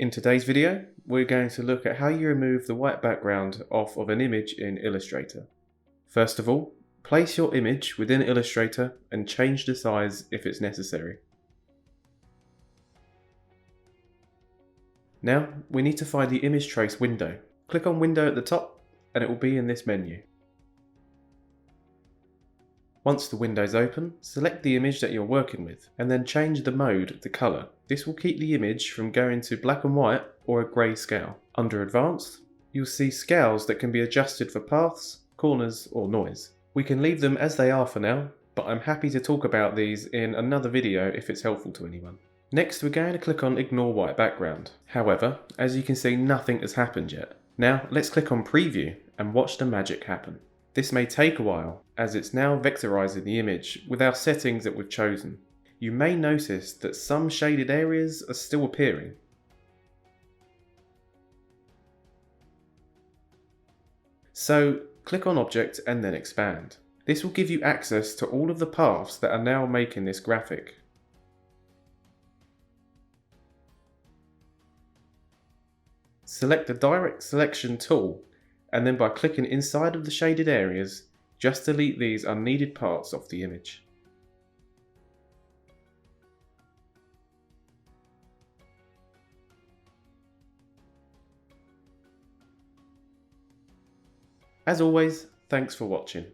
In today's video, we're going to look at how you remove the white background off of an image in Illustrator. First of all, place your image within Illustrator and change the size if it's necessary. Now, we need to find the image trace window. Click on Window at the top and it will be in this menu. Once the window is open, select the image that you're working with and then change the mode to colour. This will keep the image from going to black and white or a grey scale. Under Advanced, you'll see scales that can be adjusted for paths, corners or noise. We can leave them as they are for now, but I'm happy to talk about these in another video if it's helpful to anyone. Next, we're going to click on Ignore White Background. However, as you can see, nothing has happened yet. Now, let's click on Preview and watch the magic happen. This may take a while, as it's now vectorizing the image with our settings that we've chosen. You may notice that some shaded areas are still appearing. So, click on Object and then Expand. This will give you access to all of the paths that are now making this graphic. Select the Direct Selection tool, and then by clicking inside of the shaded areas, just delete these unneeded parts of the image. As always, thanks for watching.